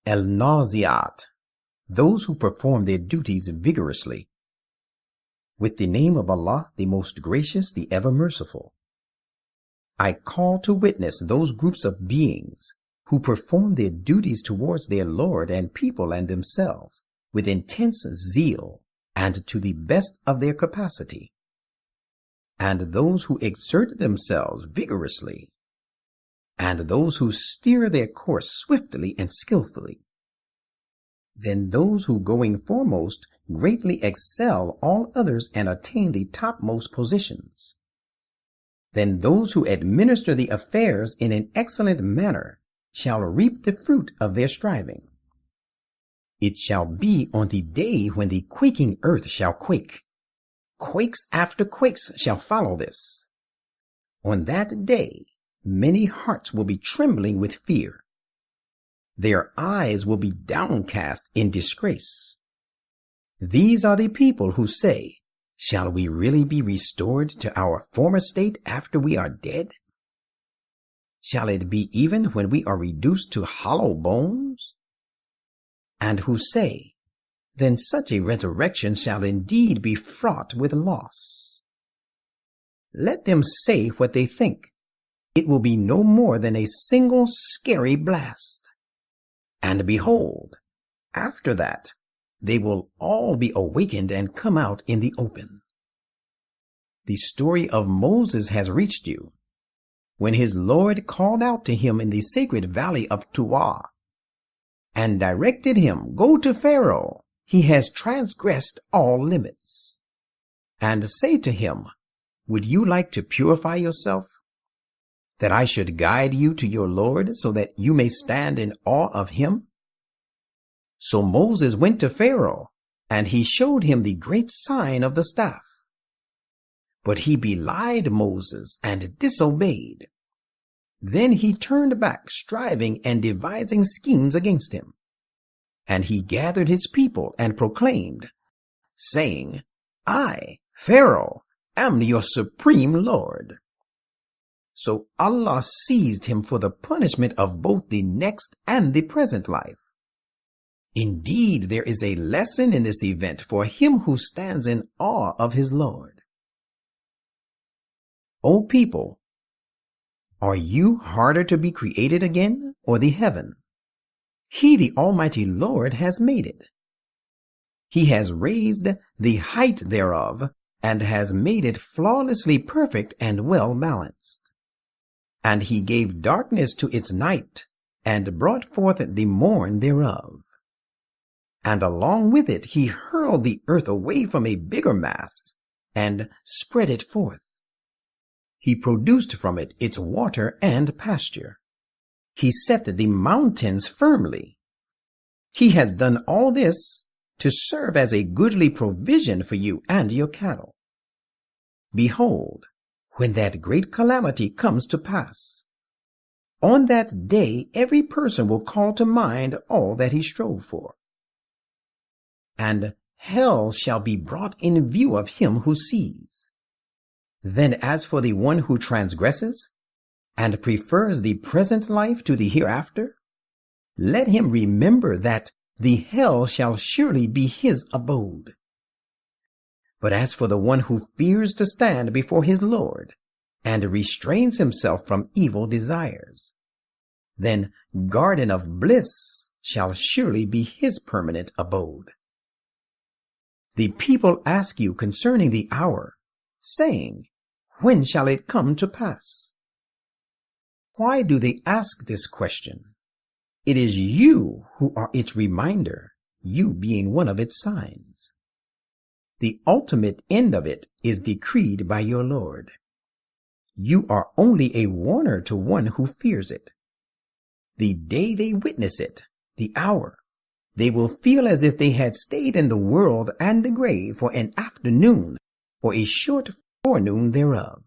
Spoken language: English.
al-nazi'at, those who perform their duties vigorously. With the name of Allah, the most gracious, the ever merciful. I call to witness those groups of beings who perform their duties towards their Lord and people and themselves with intense zeal and to the best of their capacity, and those who exert themselves vigorously, and those who steer their course swiftly and skillfully. Then those who, going foremost, greatly excel all others and attain the topmost positions. Then those who administer the affairs in an excellent manner shall reap the fruit of their striving. It shall be on the day when the quaking earth shall quake. Quakes after quakes shall follow this. On that day, many hearts will be trembling with fear. Their eyes will be downcast in disgrace. These are the people who say, "Shall we really be restored to our former state after we are dead? Shall it be even when we are reduced to hollow bones?" And who say, "Then such a resurrection shall indeed be fraught with loss." Let them say what they think. It will be no more than a single scary blast. And behold, after that, they will all be awakened and come out in the open. The story of Moses has reached you, when his Lord called out to him in the sacred valley of Tuwa, and directed him, "Go to Pharaoh, he has transgressed all limits," and say to him, "Would you like to purify yourself, that I should guide you to your Lord so that you may stand in awe of him?" So Moses went to Pharaoh, and he showed him the great sign of the staff. But he belied Moses and disobeyed. Then he turned back, striving and devising schemes against him. And he gathered his people and proclaimed, saying, "I, Pharaoh, am your supreme Lord." So Allah seized him for the punishment of both the next and the present life. Indeed, there is a lesson in this event for him who stands in awe of his Lord. O people, are you harder to be created again, or the heaven? He, the Almighty Lord, has made it. He has raised the height thereof, and has made it flawlessly perfect and well balanced. And he gave darkness to its night, and brought forth the morn thereof. And along with it he hurled the earth away from a bigger mass, and spread it forth. He produced from it its water and pasture. He set the mountains firmly. He has done all this to serve as a goodly provision for you and your cattle. Behold, when that great calamity comes to pass, on that day every person will call to mind all that he strove for. And hell shall be brought in view of him who sees. Then as for the one who transgresses, and prefers the present life to the hereafter, let him remember that the hell shall surely be his abode. But as for the one who fears to stand before his Lord, and restrains himself from evil desires, then garden of bliss shall surely be his permanent abode. The people ask you concerning the hour, saying, "When shall it come to pass?" Why do they ask this question? It is you who are its reminder, you being one of its signs. The ultimate end of it is decreed by your Lord. You are only a warner to one who fears it. The day they witness it, the hour, they will feel as if they had stayed in the world and the grave for an afternoon or a short forenoon thereof.